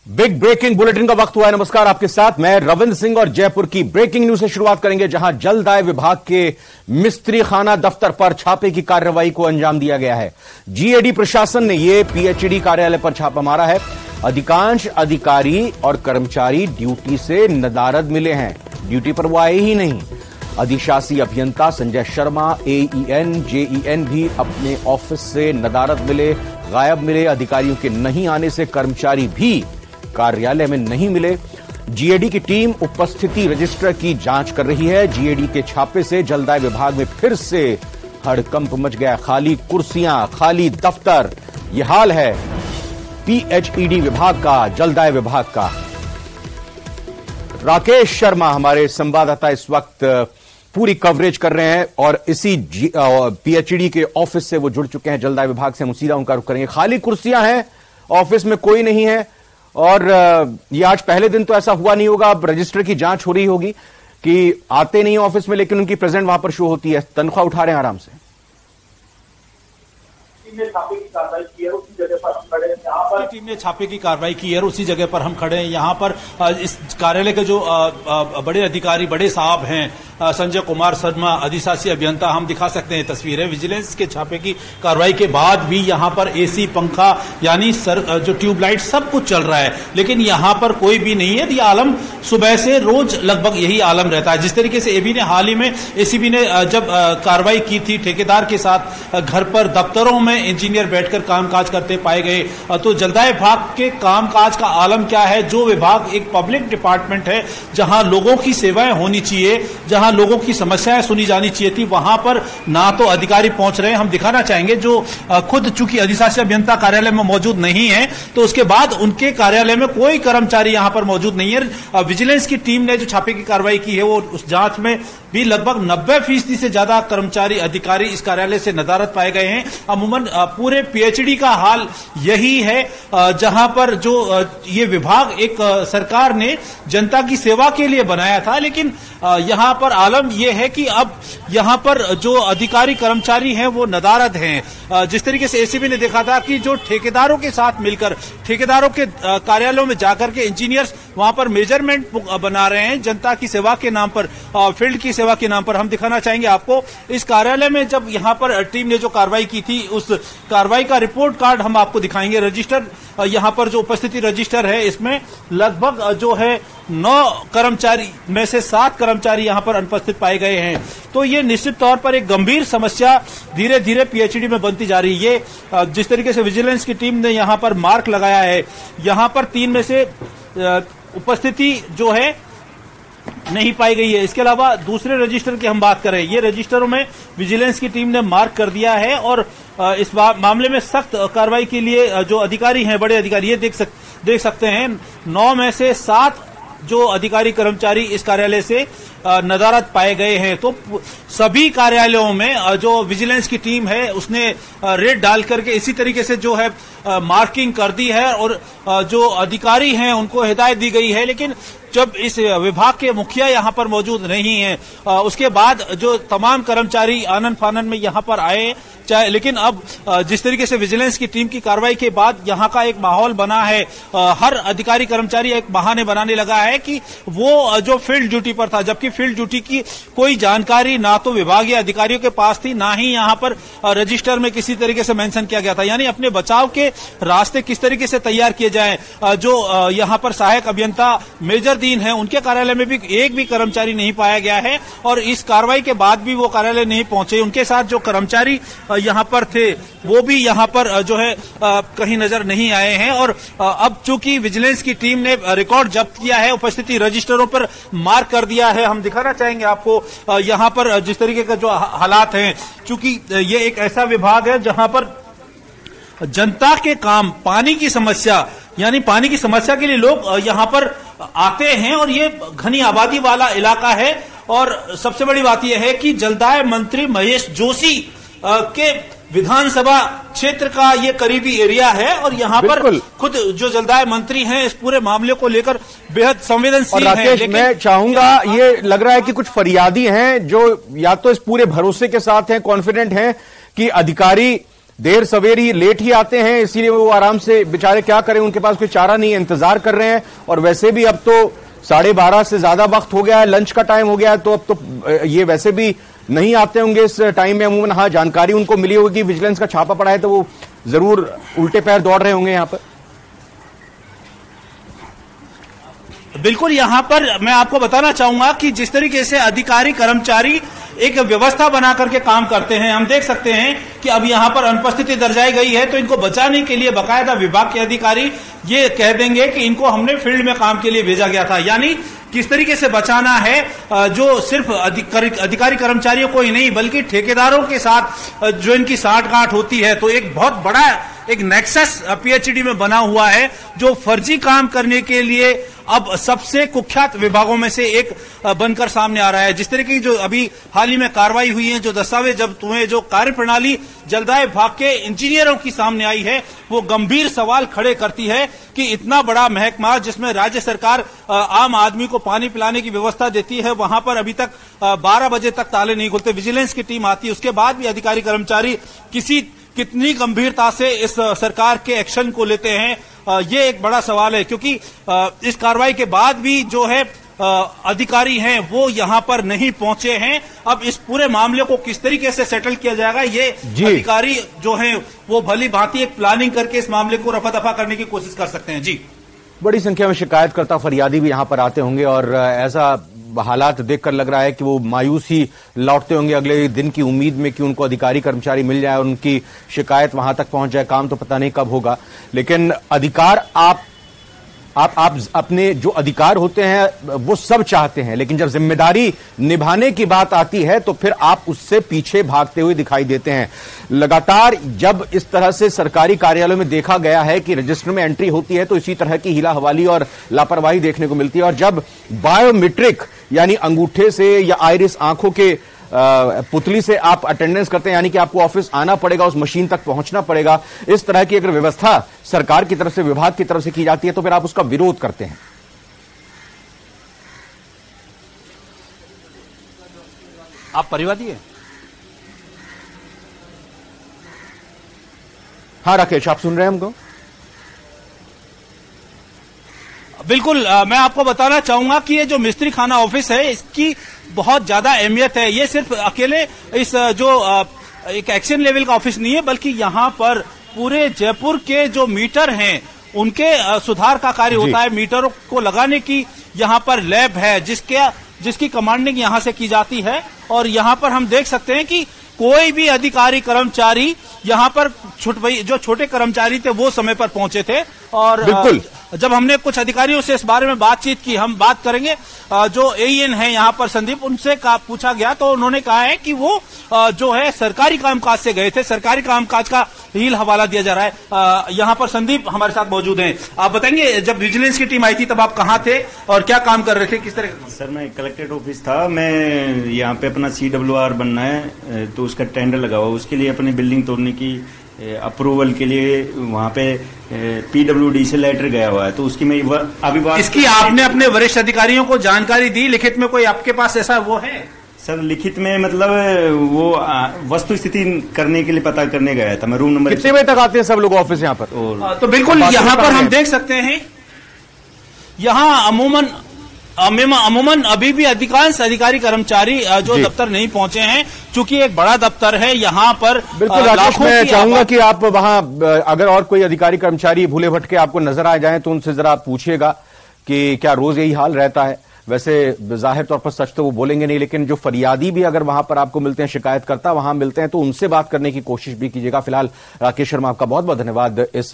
Big breaking bulletin का वक्त हुआ है। नमस्कार, आपके साथ मैं रविंद्र सिंह और जयपुर की ब्रेकिंग न्यूज से शुरुआत करेंगे, जहां जलदाय विभाग के मिस्त्री खाना दफ्तर पर छापे की कार्रवाई को अंजाम दिया गया है। जीएडी प्रशासन ने यह पीएचईडी कार्यालय पर छापा मारा है। अधिकांश अधिकारी और कर्मचारी ड्यूटी से नदारद मिले हैं, ड्यूटी पर वो आए ही नहीं। अधिशासी अभियंता संजय शर्मा, एईएन, जेईएन भी अपने ऑफिस से नदारद मिले, गायब मिले। अधिकारियों के नहीं आने से कर्मचारी भी कार्यालय में नहीं मिले। जीएडी की टीम उपस्थिति रजिस्टर की जांच कर रही है। जीएडी के छापे से जलदाय विभाग में फिर से हड़कंप मच गया। खाली कुर्सियां, खाली दफ्तर, यह हाल है पीएचईडी विभाग का, जलदाय विभाग का। राकेश शर्मा हमारे संवाददाता इस वक्त पूरी कवरेज कर रहे हैं और इसी पीएचईडी के ऑफिस से वो जुड़ चुके हैं जलदाय विभाग से। हम सीधा उनका रुख करेंगे। खाली कुर्सियां हैं, ऑफिस में कोई नहीं है और ये आज पहले दिन तो ऐसा हुआ नहीं होगा। अब रजिस्टर की जांच हो रही होगी कि आते नहीं ऑफिस में लेकिन उनकी प्रेजेंट वहां पर शो होती है, तनख्वाह उठा रहे हैं आराम से। टीम ने छापे की कार्रवाई की है और उसी जगह पर हम खड़े हैं। यहाँ पर इस कार्यालय के जो बड़े अधिकारी, बड़े साहब हैं, संजय कुमार शर्मा, अधिशासी अभियंता, हम दिखा सकते हैं तस्वीरें। विजिलेंस के छापे की कार्रवाई के बाद भी यहाँ पर एसी, पंखा, यानी जो ट्यूबलाइट सब कुछ चल रहा है, लेकिन यहाँ पर कोई भी नहीं है। ये आलम सुबह से रोज लगभग यही आलम रहता है। जिस तरीके से एबी ने हाल ही में, एसीबी ने जब कार्रवाई की थी ठेकेदार के साथ, घर पर, दफ्तरों में इंजीनियर बैठकर कामकाज करते पाए गए, तो जलदाय विभाग के कामकाज का आलम क्या है। जो विभाग एक पब्लिक डिपार्टमेंट है, जहां लोगों की सेवाएं होनी चाहिए, जहां लोगों की समस्याएं सुनी जानी चाहिए थी, वहां पर ना तो अधिकारी पहुंच रहे हैं। हम दिखाना चाहेंगे, जो खुद चूंकि अधिशासी अभियंता कार्यालय में मौजूद नहीं है, तो उसके बाद उनके कार्यालय में कोई कर्मचारी यहां पर मौजूद नहीं है। विजिलेंस की टीम ने जो छापे की कार्रवाई की है, वो उस जांच में भी लगभग 90% से ज्यादा कर्मचारी, अधिकारी इस कार्यालय से नदारद पाए गए हैं। अमूमन पूरे पीएचईडी का हाल यही है, जहां पर जो ये विभाग एक सरकार ने जनता की सेवा के लिए बनाया था, लेकिन यहां पर आलम यह है कि अब यहां पर जो अधिकारी कर्मचारी हैं वो नदारद हैं। जिस तरीके से एसीबी ने देखा था कि जो ठेकेदारों के साथ मिलकर, ठेकेदारों के कार्यालयों में जाकर के इंजीनियर्स वहां पर मेजरमेंट बना रहे हैं जनता की सेवा के नाम पर, फील्ड की सेवा के नाम पर। हम दिखाना चाहेंगे आपको इस कार्यालय में जब यहां पर टीम ने जो कार्रवाई की थी, उस कार्रवाई का रिपोर्ट कार्ड हम आपको दिखाएंगे। रजिस्टर, यहां पर जो उपस्थिति रजिस्टर है, इसमें लगभग जो है 9 कर्मचारी में से 7 कर्मचारी यहां पर अनुपस्थित पाए गए हैं। तो ये निश्चित तौर पर एक गंभीर समस्या धीरे धीरे पीएचईडी में बनती जा रही है। ये जिस तरीके से विजिलेंस की टीम ने यहां पर मार्क लगाया है, यहां पर 3 में से उपस्थिति जो है नहीं पाई गई है। इसके अलावा दूसरे रजिस्टर की हम बात करें, ये रजिस्टरों में विजिलेंस की टीम ने मार्क कर दिया है और इस मामले में सख्त कार्रवाई के लिए जो अधिकारी हैं, बड़े अधिकारी, ये देख सकते हैं 9 में से 7 जो अधिकारी कर्मचारी इस कार्यालय से नदारद पाए गए हैं। तो सभी कार्यालयों में जो विजिलेंस की टीम है उसने रेड डाल करके इसी तरीके से जो है मार्किंग कर दी है और जो अधिकारी हैं उनको हिदायत दी गई है। लेकिन जब इस विभाग के मुखिया यहां पर मौजूद नहीं है, उसके बाद जो तमाम कर्मचारी आनन फानन में यहां पर आए, चाहे, लेकिन अब जिस तरीके से विजिलेंस की टीम की कार्रवाई के बाद यहां का एक माहौल बना है, हर अधिकारी कर्मचारी एक बहाने बनाने लगा है कि वो जो फील्ड ड्यूटी पर था, जबकि फील्ड ड्यूटी की कोई जानकारी ना तो विभागीय अधिकारियों के पास थी, ना ही यहां पर रजिस्टर में किसी तरीके से मेंशन किया गया था। यानी अपने बचाव के रास्ते किस तरीके से तैयार किए जाएं। जो यहां पर सहायक अभियंता मेजर दीन है, उनके कार्यालय में भी एक भी कर्मचारी नहीं पाया गया है और इस कार्रवाई के बाद भी वो कार्यालय नहीं पहुंचे। उनके साथ जो कर्मचारी यहां पर थे वो भी यहां पर जो है कहीं नजर नहीं आए हैं। और अब चूंकि विजिलेंस की टीम ने रिकॉर्ड जब्त किया है, उपस्थिति रजिस्टरों पर मार्क कर दिया है। हम दिखाना चाहेंगे आपको यहां पर जिस तरीके का जो हालात हैं, चूंकि ये एक ऐसा विभाग है जहां पर जनता के काम, पानी की समस्या, यानी पानी की समस्या के लिए लोग यहां पर आते हैं और ये घनी आबादी वाला इलाका है। और सबसे बड़ी बात यह है कि जलदाय मंत्री महेश जोशी के विधानसभा क्षेत्र का ये करीबी एरिया है और यहाँ पर खुद जो जलदाय मंत्री हैं इस पूरे मामले को लेकर बेहद संवेदनशील हैं। राकेश, मैं चाहूंगा, ये लग रहा है कि कुछ फरियादी हैं जो या तो इस पूरे भरोसे के साथ हैं, कॉन्फिडेंट हैं कि अधिकारी देर सवेरी लेट ही आते हैं, इसीलिए वो आराम से बेचारे क्या करें, उनके पास कोई चारा नहीं है, इंतजार कर रहे हैं। और वैसे भी अब तो 12:30 से ज्यादा वक्त हो गया है, लंच का टाइम हो गया है, तो अब तो ये वैसे भी नहीं आते होंगे इस टाइम में अमूमन। हाँ, जानकारी उनको मिली होगी, विजिलेंस का छापा पड़ा है, तो वो जरूर उल्टे पैर दौड़ रहे होंगे यहां पर। बिल्कुल, यहां पर मैं आपको बताना चाहूंगा कि जिस तरीके से अधिकारी कर्मचारी एक व्यवस्था बना करके काम करते हैं, हम देख सकते हैं कि अब यहां पर अनुपस्थिति दर्शाई गई है, तो इनको बचाने के लिए बाकायदा विभाग के अधिकारी ये कह देंगे कि इनको हमने फील्ड में काम के लिए भेजा गया था। यानी किस तरीके से बचाना है, जो सिर्फ अधिकारी कर्मचारियों को ही नहीं बल्कि ठेकेदारों के साथ जो इनकी साठगांठ होती है, तो एक बहुत बड़ा एक नेक्सस पीएचईडी में बना हुआ है, जो फर्जी काम करने के लिए अब सबसे कुख्यात विभागों में से एक बनकर सामने आ रहा है। जिस तरीके की जो अभी हाल ही में कार्रवाई हुई है, जो दस्तावेज जब्त हुए, जो कार्यप्रणाली जलदाय विभाग के इंजीनियरों की सामने आई है, वो गंभीर सवाल खड़े करती है कि इतना बड़ा महकमा जिसमें राज्य सरकार आम आदमी को पानी पिलाने की व्यवस्था देती है, वहां पर अभी तक 12 बजे तक ताले नहीं खुलते। विजिलेंस की टीम आती है, उसके बाद भी अधिकारी कर्मचारी कितनी गंभीरता से इस सरकार के एक्शन को लेते हैं, ये एक बड़ा सवाल है। क्योंकि इस कार्रवाई के बाद भी जो है अधिकारी हैं वो यहां पर नहीं पहुंचे हैं। अब इस पूरे मामले को किस तरीके से सेटल किया जाएगा, ये अधिकारी जो हैं वो भली भांति एक प्लानिंग करके इस मामले को रफा दफा करने की कोशिश कर सकते हैं। जी, बड़ी संख्या में शिकायतकर्ता फरियादी भी यहां पर आते होंगे और ऐसा हालात देखकर लग रहा है कि वो मायूस ही लौटते होंगे अगले दिन की उम्मीद में कि उनको अधिकारी कर्मचारी मिल जाए और उनकी शिकायत वहां तक पहुंच जाए। काम तो पता नहीं कब होगा, लेकिन अधिकार आप अपने जो अधिकार होते हैं वो सब चाहते हैं, लेकिन जब जिम्मेदारी निभाने की बात आती है तो फिर आप उससे पीछे भागते हुए दिखाई देते हैं। लगातार जब इस तरह से सरकारी कार्यालयों में देखा गया है कि रजिस्टर में एंट्री होती है तो इसी तरह की हीला हवाली और लापरवाही देखने को मिलती है, और जब बायोमेट्रिक यानी अंगूठे से या आइरिस आंखों के पुतली से आप अटेंडेंस करते हैं, यानी कि आपको ऑफिस आना पड़ेगा, उस मशीन तक पहुंचना पड़ेगा, इस तरह की अगर व्यवस्था सरकार की तरफ से, विभाग की तरफ से की जाती है तो फिर आप उसका विरोध करते हैं। आप परिवादी हैं? हाँ राकेश, आप सुन रहे हैं हमको? बिल्कुल, मैं आपको बताना चाहूंगा कि ये जो मिस्त्री खाना ऑफिस है इसकी बहुत ज्यादा अहमियत है। ये सिर्फ अकेले इस जो एक एक्शन लेवल का ऑफिस नहीं है, बल्कि यहाँ पर पूरे जयपुर के जो मीटर हैं उनके सुधार का कार्य होता है। मीटरों को लगाने की यहाँ पर लैब है जिसकी कमांडिंग यहाँ से की जाती है, और यहाँ पर हम देख सकते हैं कि कोई भी अधिकारी कर्मचारी यहाँ पर जो छोटे कर्मचारी थे वो समय पर पहुंचे थे। और बिल्कुल, जब हमने कुछ अधिकारियों से इस बारे में बातचीत की, हम बात करेंगे जो एईएन है यहाँ पर संदीप, उनसे पूछा गया तो उन्होंने कहा है कि वो जो है सरकारी कामकाज से गए थे, सरकारी कामकाज का हील हवाला दिया जा रहा है। यहाँ पर संदीप हमारे साथ मौजूद हैं। आप बताएंगे जब विजिलेंस की टीम आई थी तब आप कहाँ थे और क्या काम कर रहे थे, किस तरह? सर, मैं कलेक्ट्रेट ऑफिस था, मैं यहाँ पे अपना CWR बनना है तो उसका टेंडर लगा हुआ, उसके लिए अपनी बिल्डिंग तोड़ने की अप्रूवल के लिए वहाँ पे PWD से लेटर गया हुआ है, तो उसकी मैं अभी बात। इसकी आपने अपने वरिष्ठ अधिकारियों को जानकारी दी लिखित में? कोई आपके पास ऐसा वो है? सर, लिखित में मतलब वो वस्तु स्थिति करने के लिए पता करने गया था। मैं रूम नंबर। कितने बजे तक आते हैं सब लोग ऑफिस यहाँ पर? तो बिल्कुल यहाँ पर हम देख सकते हैं, यहाँ अमूमन अभी भी अधिकांश अधिकारी कर्मचारी जो दफ्तर नहीं पहुंचे हैं, चूंकि एक बड़ा दफ्तर है यहाँ पर। बिल्कुल राकेश, मैं चाहूंगा कि आप वहां अगर और कोई अधिकारी कर्मचारी भूले भटके आपको नजर आ जाएं तो उनसे जरा पूछिएगा कि क्या रोज यही हाल रहता है। वैसे जाहिर तौर पर सच तो वो बोलेंगे नहीं, लेकिन जो फरियादी भी अगर वहां पर आपको मिलते हैं, शिकायतकर्ता वहां मिलते हैं, तो उनसे बात करने की कोशिश भी कीजिएगा। फिलहाल राकेश शर्मा, आपका बहुत बहुत धन्यवाद इस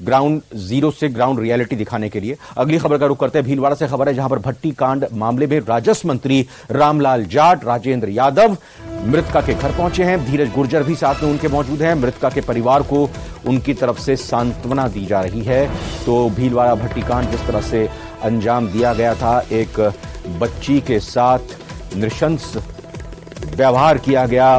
ग्राउंड जीरो से ग्राउंड रियलिटी दिखाने के लिए। अगली खबर का रुख करते हैं। भीलवाड़ा से खबर है, जहां पर भट्टी कांड मामले में राजस्व मंत्री रामलाल जाट, राजेंद्र यादव मृतका के घर पहुंचे हैं। धीरज गुर्जर भी साथ में उनके मौजूद हैं। मृतका के परिवार को उनकी तरफ से सांत्वना दी जा रही है। तो भीलवाड़ा भट्टी कांड जिस तरह से अंजाम दिया गया था, एक बच्ची के साथ नृशंस व्यवहार किया गया,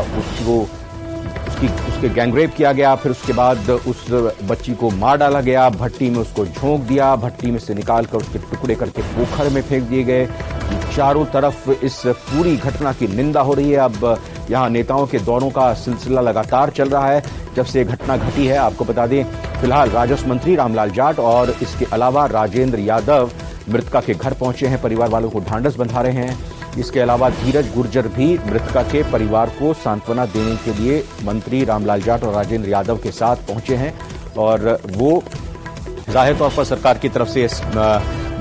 उसके गैंगरेप किया गया, फिर उसके बाद उस बच्ची को मार डाला गया, भट्टी में उसको झोंक दिया, भट्टी में से निकालकर उसके टुकड़े करके पोखर में फेंक दिए गए। चारों तरफ इस पूरी घटना की निंदा हो रही है। अब यहां नेताओं के दौरों का सिलसिला लगातार चल रहा है। जब से घटना घटी है। आपको बता दें, फिलहाल राजस्व मंत्री रामलाल जाट और इसके अलावा राजेंद्र यादव मृतका के घर पहुंचे हैं, परिवार वालों को ढांढस बंधा रहे हैं। इसके अलावा धीरज गुर्जर भी मृतका के परिवार को सांत्वना देने के लिए मंत्री रामलाल जाट और राजेंद्र यादव के साथ पहुंचे हैं और वो जाहिर तौर पर सरकार की तरफ से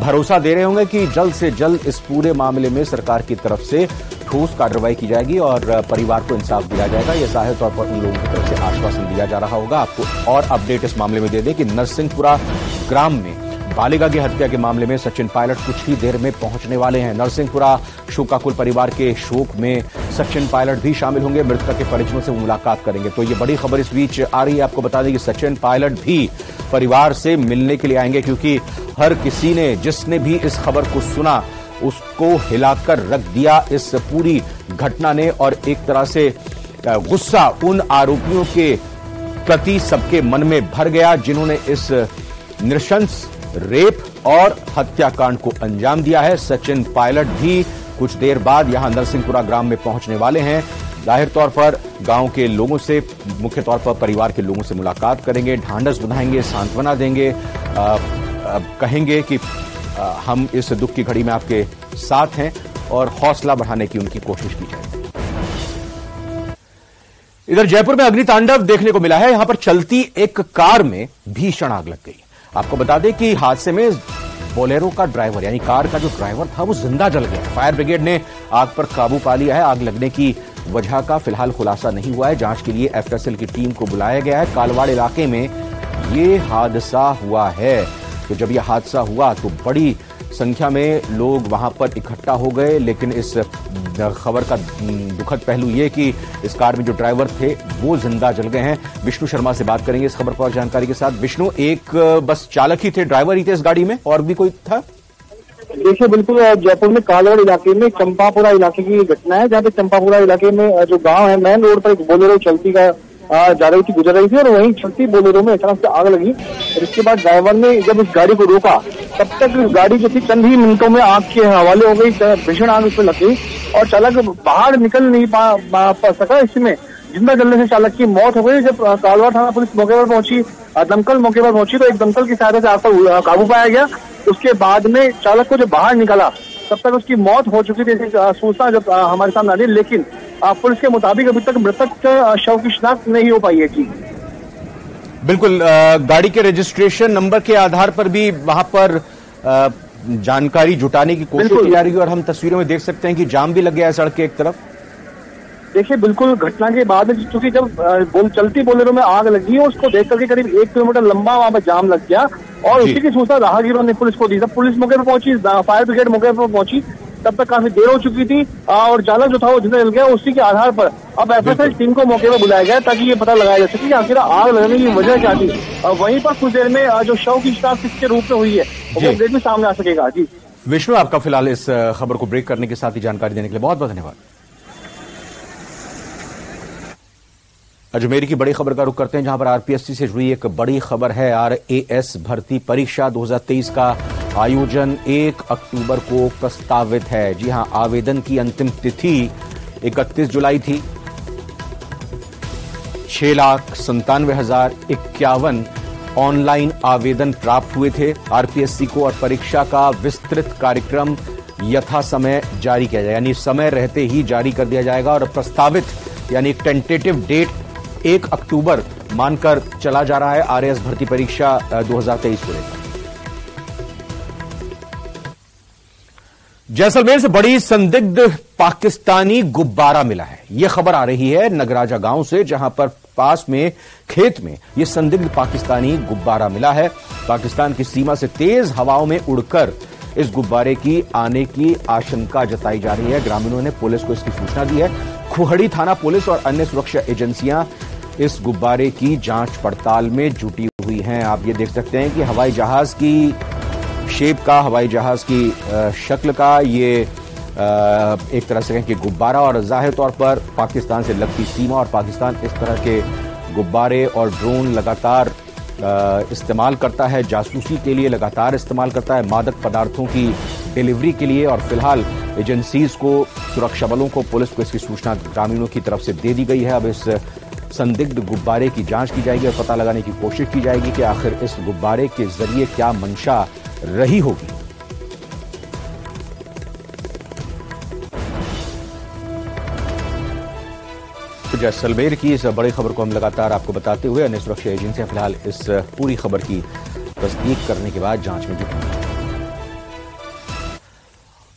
भरोसा दे रहे होंगे कि जल्द से जल्द इस पूरे मामले में सरकार की तरफ से ठोस कार्रवाई की जाएगी और परिवार को इंसाफ दिया जाएगा। यह जाहिर तौर पर उन लोगों की तरफ से आश्वासन दिया जा रहा होगा। आपको और अपडेट इस मामले में दे दें कि नरसिंहपुरा ग्राम में बालिका की हत्या के मामले में सचिन पायलट कुछ ही देर में पहुंचने वाले हैं। नरसिंहपुरा शोकाकुल परिवार के शोक में सचिन पायलट भी शामिल होंगे, मृतक के परिजनों से मुलाकात करेंगे। तो ये बड़ी खबर इस बीच आ रही है। आपको बता दें कि सचिन पायलट भी परिवार से मिलने के लिए आएंगे, क्योंकि हर किसी ने, जिसने भी इस खबर को सुना, उसको हिलाकर रख दिया इस पूरी घटना ने और एक तरह से गुस्सा उन आरोपियों के प्रति सबके मन में भर गया जिन्होंने इस नृशंस रेप और हत्याकांड को अंजाम दिया है। सचिन पायलट भी कुछ देर बाद यहां नरसिंहपुरा ग्राम में पहुंचने वाले हैं। जाहिर तौर पर गांव के लोगों से, मुख्य तौर पर परिवार के लोगों से मुलाकात करेंगे, ढांढस बंधाएंगे, सांत्वना देंगे, कहेंगे कि हम इस दुख की घड़ी में आपके साथ हैं और हौसला बढ़ाने की उनकी कोशिश की जाएगी। इधर जयपुर में अग्नितांडव देखने को मिला है। यहां पर चलती एक कार में भीषण आग लग गई। आपको बता दें कि हादसे में बोलेरो का ड्राइवर, यानी कार का जो ड्राइवर था, वो जिंदा जल गया। फायर ब्रिगेड ने आग पर काबू पा लिया है। आग लगने की वजह का फिलहाल खुलासा नहीं हुआ है। जांच के लिए एफएसएल की टीम को बुलाया गया है। कालवाड़ इलाके में ये हादसा हुआ है। तो जब यह हादसा हुआ तो बड़ी संख्या में लोग वहां पर इकट्ठा हो गए, लेकिन इस खबर का दुखद पहलू यह कि इस कार में जो ड्राइवर थे वो जिंदा जल गए हैं। विष्णु शर्मा से बात करेंगे इस खबर पर और जानकारी के साथ। विष्णु, एक बस चालक ही थे, ड्राइवर ही थे इस गाड़ी में, और भी कोई था? देखिए, बिल्कुल जयपुर में कालवाड़ इलाके में चंपापुरा इलाके की घटना है, जहाँ पे चंपापुरा इलाके में जो गांव है, मेन रोड पर एक बोलेरो चलती का जा रही थी, गुजर रही थी और वहीं चलती बोलेरो में अचानक से आग लगी। और इसके बाद ड्राइवर ने जब इस गाड़ी को रोका, तब तक गाड़ी जो थी चंद ही मिनटों में आग के हवाले हो गई। भीषण आग उसमें लग गई और चालक बाहर निकल नहीं पा सका। इसमें जिंदा जलने से चालक की मौत हो गई। जब कालवाड़ थाना पुलिस मौके पर पहुंची, दमकल मौके पर पहुंची, तो एक दमकल की सहायता से आग पर काबू पाया गया। उसके बाद में चालक को जब बाहर निकाला, तब तक उसकी मौत हो चुकी थी, सूचना जब हमारे सामने आ रही। लेकिन पुलिस के मुताबिक अभी तक मृतक शव की शिनाख्त नहीं हो पाई है। जी बिल्कुल, गाड़ी के रजिस्ट्रेशन नंबर के आधार पर भी वहां पर जानकारी जुटाने की कोशिश की जा रही है और हम तस्वीरों में देख सकते हैं कि जाम भी लग गया है सड़क के एक तरफ। देखिए, बिल्कुल घटना के बाद चूंकि जब चलती बोलेरो में आग लगी है, उसको देख करके करीब 1 किलोमीटर लंबा वहां पर जाम लग गया और उसी की सूचना राहगीरों ने पुलिस को दी। जब पुलिस मौके पर पहुंची, फायर ब्रिगेड मौके पर पहुंची, तब तक काफी देर हो चुकी थी और चालक जो था वो जिंदा जल गया। उसी के आधार पर अब एफएसएल टीम को मौके पर बुलाया गया ताकि ये पता लगाया जा सके कि आखिर आग लगने की वजह क्या थी। वहीं पर कुछ देर में जो शव की शिनाख्त किसके रूप में हुई है वो अपडेट में सामने आ सकेगा। जी विष्णु, आपका फिलहाल इस खबर को ब्रेक करने के साथ ही जानकारी देने के लिए बहुत बहुत धन्यवाद। अजमेर की बड़ी खबर का रुख करते हैं, जहां पर आरपीएससी से जुड़ी एक बड़ी खबर है। आरएएस भर्ती परीक्षा 2023 का आयोजन 1 अक्टूबर को प्रस्तावित है। जी हां, आवेदन की अंतिम तिथि 31 जुलाई थी। 6,97,051 ऑनलाइन आवेदन प्राप्त हुए थे। आरपीएससी को और परीक्षा का विस्तृत कार्यक्रम यथा समय जारी किया जाएगा, यानी समय रहते ही जारी कर दिया जाएगा और प्रस्तावित यानी टेंटेटिव डेट 1 अक्टूबर मानकर चला जा रहा है आरएएस भर्ती परीक्षा 2023 को लेकर। जैसलमेर से बड़ी संदिग्ध पाकिस्तानी गुब्बारा मिला है। यह खबर आ रही है नगराजा गांव से, जहां पर पास में खेत में यह संदिग्ध पाकिस्तानी गुब्बारा मिला है। पाकिस्तान की सीमा से तेज हवाओं में उड़कर इस गुब्बारे की आने की आशंका जताई जा रही है। ग्रामीणों ने पुलिस को इसकी सूचना दी है। खुहड़ी थाना पुलिस और अन्य सुरक्षा एजेंसियां इस गुब्बारे की जांच पड़ताल में जुटी हुई हैं। आप ये देख सकते हैं कि हवाई जहाज की शेप का, हवाई जहाज की शक्ल का ये एक तरह से कहें कि गुब्बारा, और जाहिर तौर पर पाकिस्तान से लगती सीमा और पाकिस्तान इस तरह के गुब्बारे और ड्रोन लगातार इस्तेमाल करता है, जासूसी के लिए लगातार इस्तेमाल करता है, मादक पदार्थों की डिलीवरी के लिए। और फिलहाल एजेंसीज को, सुरक्षा बलों को, पुलिस को इसकी सूचना ग्रामीणों की तरफ से दे दी गई है। अब इस संदिग्ध गुब्बारे की जांच की जाएगी और पता लगाने की कोशिश की जाएगी कि आखिर इस गुब्बारे के जरिए क्या मंशा रही होगी। जैसलमेर की इस बड़ी खबर को हम लगातार आपको बताते हुए अन्य सुरक्षा एजेंसियां फिलहाल इस पूरी खबर की तस्दीक करने के बाद जांच में जुटी हैं।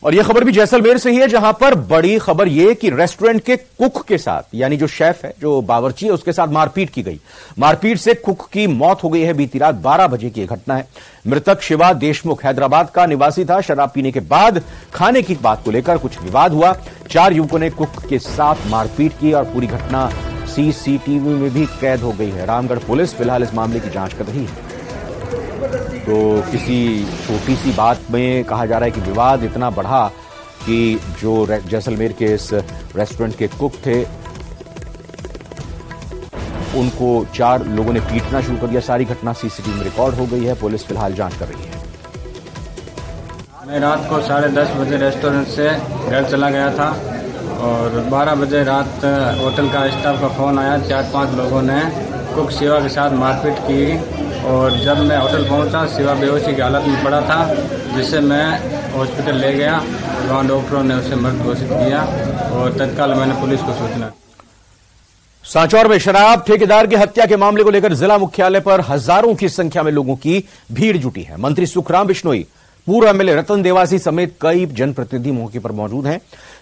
और यह खबर भी जैसलमेर से ही है, जहां पर बड़ी खबर यह कि रेस्टोरेंट के कुक के साथ, यानी जो शेफ है, जो बावर्ची है, उसके साथ मारपीट की गई। मारपीट से कुक की मौत हो गई है। बीती रात 12 बजे की घटना है। मृतक शिवा देशमुख हैदराबाद का निवासी था। शराब पीने के बाद खाने की बात को लेकर कुछ विवाद हुआ। 4 युवकों ने कुक के साथ मारपीट की और पूरी घटना सीसीटीवी में भी कैद हो गई है। रामगढ़ पुलिस फिलहाल इस मामले की जांच कर रही है। तो किसी छोटी सी बात में कहा जा रहा है कि विवाद इतना बढ़ा कि जो जैसलमेर के इस रेस्टोरेंट के कुक थे, उनको 4 लोगों ने पीटना शुरू कर दिया। सारी घटना सीसीटीवी में रिकॉर्ड हो गई है। पुलिस फिलहाल जांच कर रही है। मैं रात को 10:30 बजे रेस्टोरेंट से घर चला गया था और 12 बजे रात होटल का स्टाफ का फोन आया। 4-5 लोगों ने कुक शिवा के साथ मारपीट की और जब मैं होटल पहुंचा, शिवा बेहोशी की हालत में पड़ा था, जिसे मैं हॉस्पिटल ले गया। वहां डॉक्टरों ने उसे मृत घोषित किया और तत्काल मैंने पुलिस को सूचना। सांचौर में शराब ठेकेदार की हत्या के मामले को लेकर जिला मुख्यालय पर हजारों की संख्या में लोगों की भीड़ जुटी है। मंत्री सुखराम बिश्नोई, पूर्व एमएलए रतन देवासी समेत कई जनप्रतिनिधि मौके पर मौजूद हैं।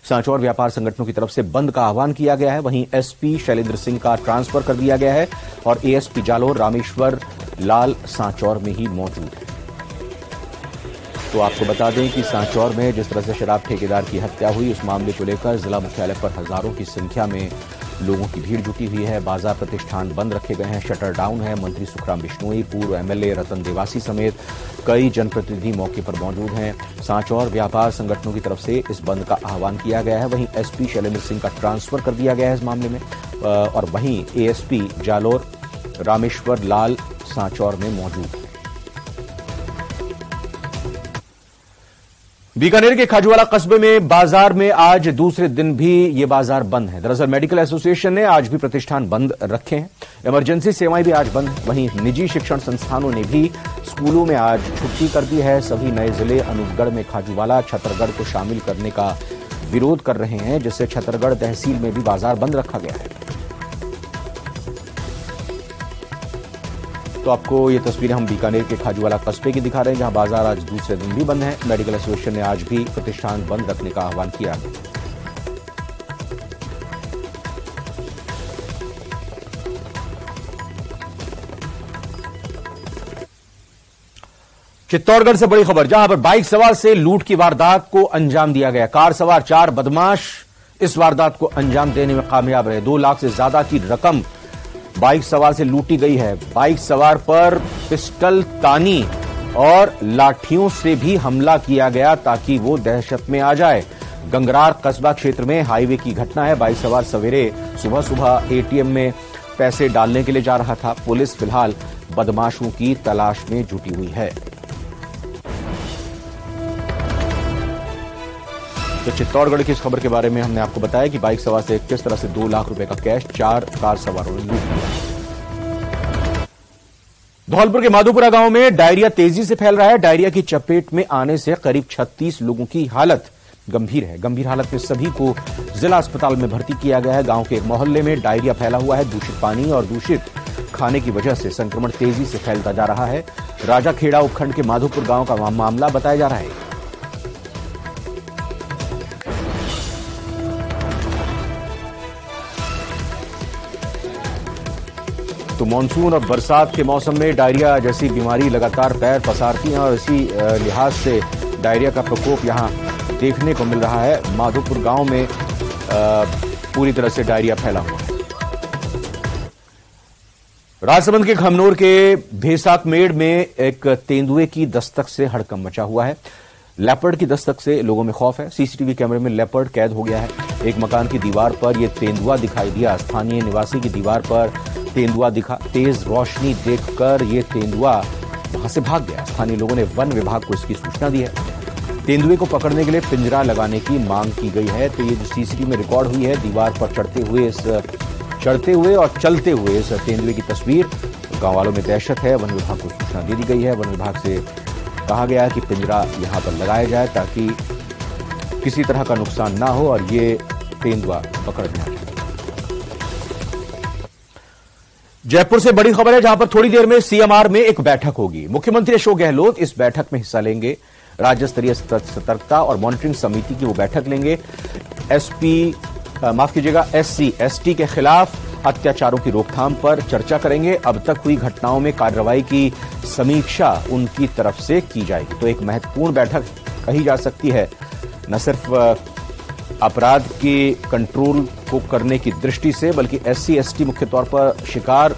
सांचौर व्यापार संगठनों की तरफ से बंद का आह्वान किया गया है। वहीं एसपी शैलेंद्र सिंह का ट्रांसफर कर दिया गया है और एएसपी जालोर रामेश्वर लाल सांचौर में ही मौजूद है। तो आपको बता दें कि सांचौर में जिस तरह से शराब ठेकेदार की हत्या हुई, उस मामले को लेकर जिला मुख्यालय पर हजारों की संख्या में लोगों की भीड़ जुटी हुई है। बाजार प्रतिष्ठान बंद रखे गए हैं, शटर डाउन है। मंत्री सुखराम बिश्नोई, पूर्व एमएलए रतन देवासी समेत कई जनप्रतिनिधि मौके पर मौजूद हैं। सांचौर व्यापार संगठनों की तरफ से इस बंद का आह्वान किया गया है। वहीं एसपी शैलेंद्र सिंह का ट्रांसफर कर दिया गया है इस मामले में और वहीं एएसपी जालोर रामेश्वर लाल सांचौर में मौजूद है। बीकानेर के खाजूवाला कस्बे में बाजार में आज दूसरे दिन भी ये बाजार बंद है। दरअसल मेडिकल एसोसिएशन ने आज भी प्रतिष्ठान बंद रखे हैं। इमरजेंसी सेवाएं भी आज बंद है। वहीं निजी शिक्षण संस्थानों ने भी स्कूलों में आज छुट्टी कर दी है। सभी नए जिले अनूपगढ़ में खाजूवाला, छतरगढ़ को शामिल करने का विरोध कर रहे हैं, जिससे छतरगढ़ तहसील में भी बाजार बंद रखा गया है। तो आपको ये तस्वीरें हम बीकानेर के खाजूवाला कस्बे की दिखा रहे हैं, जहां बाजार आज दूसरे दिन भी बंद है। मेडिकल एसोसिएशन ने आज भी प्रतिष्ठान बंद रखने का आह्वान किया। चित्तौड़गढ़ से बड़ी खबर, जहां पर बाइक सवार से लूट की वारदात को अंजाम दिया गया। कार सवार 4 बदमाश इस वारदात को अंजाम देने में कामयाब रहे। 2 लाख से ज्यादा की रकम बाइक सवार से लूटी गई है। बाइक सवार पर पिस्टल, तानी और लाठियों से भी हमला किया गया ताकि वो दहशत में आ जाए। गंगरार कस्बा क्षेत्र में हाईवे की घटना है। बाइक सवार सवेरे सुबह एटीएम में पैसे डालने के लिए जा रहा था। पुलिस फिलहाल बदमाशों की तलाश में जुटी हुई है। तो चित्तौड़गढ़ की इस खबर के बारे में हमने आपको बताया कि बाइक सवार से किस तरह से 2 लाख रुपए का कैश 4 कार सवारों ने लूट लिया। धौलपुर के माधोपुरा गांव में डायरिया तेजी से फैल रहा है। डायरिया की चपेट में आने से करीब 36 लोगों की हालत गंभीर है। गंभीर हालत में सभी को जिला अस्पताल में भर्ती किया गया है। गांव के एक मोहल्ले में डायरिया फैला हुआ है। दूषित पानी और दूषित खाने की वजह से संक्रमण तेजी से फैलता जा रहा है। राजाखेड़ा उपखंड के माधोपुर गांव का मामला बताया जा रहा है। तो मानसून और बरसात के मौसम में डायरिया जैसी बीमारी लगातार पैर पसारती है और इसी लिहाज से डायरिया का प्रकोप यहां देखने को मिल रहा है। माधोपुर गांव में पूरी तरह से डायरिया फैला हुआ है। राजसमंद के खमनोर के भेसाकमेड़ में एक तेंदुए की दस्तक से हड़कंप मचा हुआ है। लेपर्ड की दस्तक से लोगों में खौफ है। सीसीटीवी कैमरे में लेपर्ड कैद हो गया है। एक मकान की दीवार पर यह तेंदुआ दिखाई दिया। स्थानीय निवासी की दीवार पर तेंदुआ दिखा। तेज रोशनी देखकर यह तेंदुआ वहां से भाग गया। स्थानीय लोगों ने वन विभाग को इसकी सूचना दी है। तेंदुए को पकड़ने के लिए पिंजरा लगाने की मांग की गई है। तो ये जो सीसीटीवी में रिकॉर्ड हुई है, दीवार पर चढ़ते हुए इस चढ़ते हुए और चलते हुए इस तेंदुए की तस्वीर। गांव वालों में दहशत है। वन विभाग को सूचना दे दी गई है। वन विभाग से कहा गया है कि पिंजरा यहां पर लगाया जाए ताकि किसी तरह का नुकसान ना हो और ये तेंदुआ पकड़ में आ जाए। जयपुर से बड़ी खबर है, जहां पर थोड़ी देर में सीएमआर में एक बैठक होगी। मुख्यमंत्री अशोक गहलोत इस बैठक में हिस्सा लेंगे। राज्य स्तरीय सतर्कता और मॉनिटरिंग समिति की वो बैठक लेंगे। SC ST के खिलाफ अत्याचारों की रोकथाम पर चर्चा करेंगे। अब तक हुई घटनाओं में कार्रवाई की समीक्षा उनकी तरफ से की जाएगी। तो एक महत्वपूर्ण बैठक कही जा सकती है, न सिर्फ अपराध के कंट्रोल को करने की दृष्टि से, बल्कि SC ST मुख्य तौर पर शिकार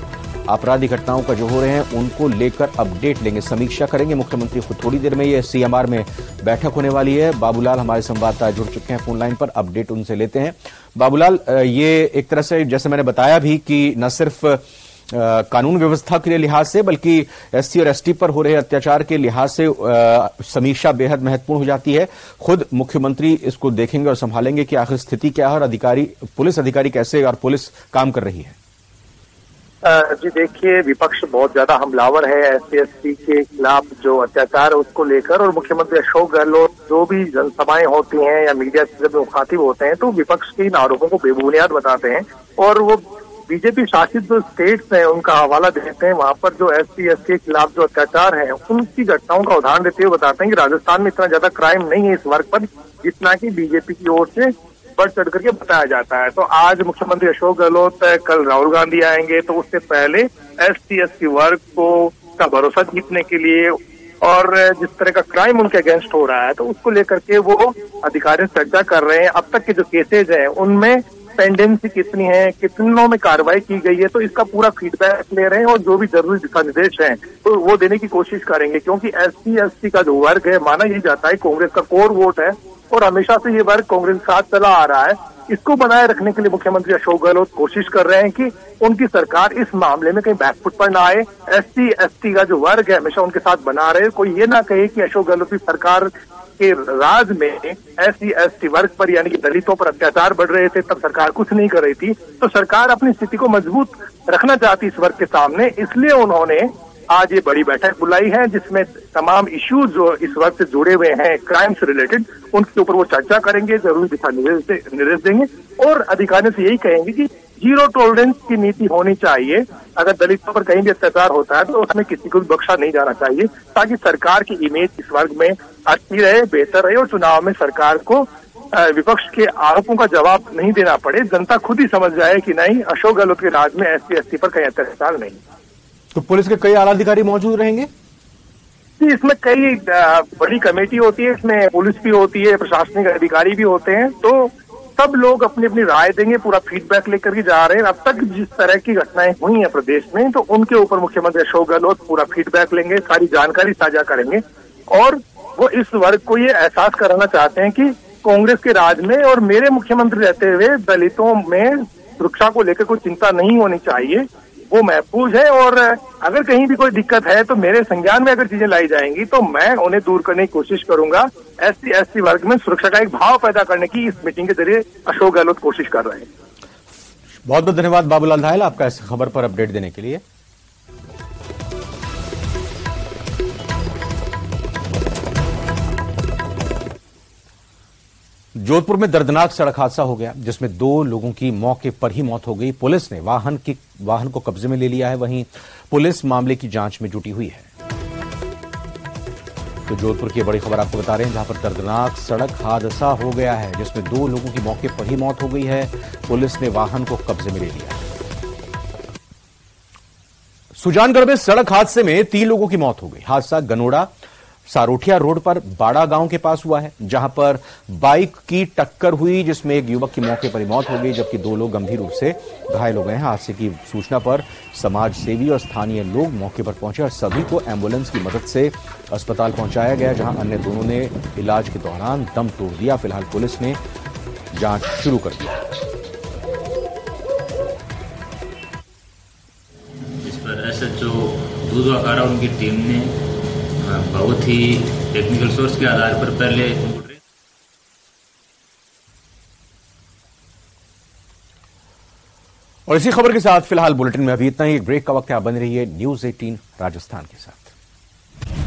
आपराधिक घटनाओं का जो हो रहे हैं उनको लेकर अपडेट लेंगे, समीक्षा करेंगे मुख्यमंत्री। खुद थोड़ी देर में ये CMR में बैठक होने वाली है। बाबूलाल हमारे संवाददाता जुड़ चुके हैं फोन लाइन पर, अपडेट उनसे लेते हैं। बाबूलाल, ये एक तरह से जैसे मैंने बताया भी कि न सिर्फ कानून व्यवस्था के लिहाज से बल्कि SC और ST पर हो रहे अत्याचार के लिहाज से समीक्षा बेहद महत्वपूर्ण हो जाती है। खुद मुख्यमंत्री इसको देखेंगे और संभालेंगे कि आखिर स्थिति क्या है और पुलिस अधिकारी कैसे और पुलिस काम कर रही है। जी देखिए, विपक्ष बहुत ज्यादा हमलावर है SC ST के खिलाफ जो अत्याचार है उसको लेकर, और मुख्यमंत्री अशोक गहलोत जो भी जनसभाएं होती हैं या मीडिया से जब मुखातिब होते हैं तो विपक्ष के इन आरोपों को बेबुनियाद बताते हैं और वो बीजेपी शासित जो स्टेट्स हैं उनका हवाला देते हैं। वहां पर जो SC ST के खिलाफ जो अत्याचार है उनकी घटनाओं का उदाहरण देते हुए बताते हैं कि राजस्थान में इतना ज्यादा क्राइम नहीं है इस वर्ग पर जितना कि बीजेपी की ओर से बढ़ चढ़ करके बताया जाता है। तो आज मुख्यमंत्री अशोक गहलोत, कल राहुल गांधी आएंगे, तो उससे पहले SC ST वर्ग को का भरोसा जीतने के लिए और जिस तरह का क्राइम उनके अगेंस्ट हो रहा है तो उसको लेकर के वो अधिकारियों से चर्चा कर रहे हैं। अब तक के जो केसेज हैं उनमें पेंडेंसी कितनी है, कितनों में कार्रवाई की गई है, तो इसका पूरा फीडबैक ले रहे हैं और जो भी जरूरी दिशा निर्देश हैं तो वो देने की कोशिश करेंगे। क्योंकि SC ST का जो वर्ग है माना यही जाता है कांग्रेस का कोर वोट है और हमेशा से ये वर्ग कांग्रेस के साथ चला आ रहा है। इसको बनाए रखने के लिए मुख्यमंत्री अशोक गहलोत कोशिश कर रहे हैं कि उनकी सरकार इस मामले में कहीं बैकफुट पर ना आए। SC ST का जो वर्ग है हमेशा उनके साथ बना रहे। कोई ये ना कहे कि अशोक गहलोत की सरकार के राज में SC ST वर्ग पर यानी कि दलितों पर अत्याचार बढ़ रहे थे तब सरकार कुछ नहीं कर रही थी। तो सरकार अपनी स्थिति को मजबूत रखना चाहती इस वर्ग के सामने, इसलिए उन्होंने आज ये बड़ी बैठक बुलाई है जिसमें तमाम इश्यूज जो इस वर्ग से जुड़े हुए हैं क्राइम से रिलेटेड उनके ऊपर वो चर्चा करेंगे, जरूरी दिशा निर्देश देंगे और अधिकारियों से यही कहेंगे कि जीरो टॉलरेंस की नीति होनी चाहिए। अगर दलितों पर कहीं भी अत्याचार होता है तो उसमें किसी को भी बख्शा नहीं जाना चाहिए ताकि सरकार की इमेज इस वर्ग में अच्छी रहे, बेहतर रहे और चुनाव में सरकार को विपक्ष के आरोपों का जवाब नहीं देना पड़े। जनता खुद ही समझ जाए कि नहीं, अशोक गहलोत के राज में SC ST पर कहीं अत्याचार नहीं। तो पुलिस के कई आला अधिकारी मौजूद रहेंगे? इसमें कई बड़ी कमेटी होती है, इसमें पुलिस भी होती है, प्रशासनिक अधिकारी भी होते हैं, तो सब लोग अपनी अपनी राय देंगे, पूरा फीडबैक लेकर के जा रहे हैं। अब तक जिस तरह की घटनाएं हुई हैं प्रदेश में तो उनके ऊपर मुख्यमंत्री अशोक गहलोत पूरा फीडबैक लेंगे, सारी जानकारी साझा करेंगे और वो इस वर्ग को ये एहसास कराना चाहते हैं कि कांग्रेस के राज में और मेरे मुख्यमंत्री रहते हुए दलितों में सुरक्षा को लेकर कोई चिंता नहीं होनी चाहिए, वो महफूज है और अगर कहीं भी कोई दिक्कत है तो मेरे संज्ञान में अगर चीजें लाई जाएंगी तो मैं उन्हें दूर करने की कोशिश करूंगा। SC ST वर्ग में सुरक्षा का एक भाव पैदा करने की इस मीटिंग के जरिए अशोक गहलोत कोशिश कर रहे हैं। बहुत बहुत धन्यवाद बाबूलाल धायल आपका इस खबर पर अपडेट देने के लिए। जोधपुर में दर्दनाक सड़क हादसा हो गया जिसमें 2 लोगों की मौके पर ही मौत हो गई। पुलिस ने वाहन को कब्जे में ले लिया है, वहीं पुलिस मामले की जांच में जुटी हुई है। तो जोधपुर की बड़ी खबर आपको बता रहे हैं जहां पर दर्दनाक सड़क हादसा हो गया है जिसमें 2 लोगों की मौके पर ही मौत हो गई है। पुलिस ने वाहन को कब्जे में ले लिया। सुजानगढ़ में सड़क हादसे में 3 लोगों की मौत हो गई। हादसा गनोड़ा सारोठिया रोड पर बाड़ा गांव के पास हुआ है जहां पर बाइक की टक्कर हुई जिसमें एक युवक की मौके पर ही मौत हो गई जबकि 2 लोग गंभीर रूप से घायल हो गए हैं। हादसे की सूचना पर समाज सेवी और स्थानीय लोग मौके पर पहुंचे और सभी को एम्बुलेंस की मदद से अस्पताल पहुंचाया गया जहां अन्य दोनों ने इलाज के दौरान दम तोड़ दिया। फिलहाल पुलिस ने जांच शुरू कर दी। इस पर SHO दूधवाखारा उनकी टीम ने बहुत ही टेक्निकल सोर्स के आधार पर पहले और इसी खबर के साथ फिलहाल बुलेटिन में अभी इतना ही। एक ब्रेक का वक्त है, आप बने रहिए न्यूज़ 18 राजस्थान के साथ।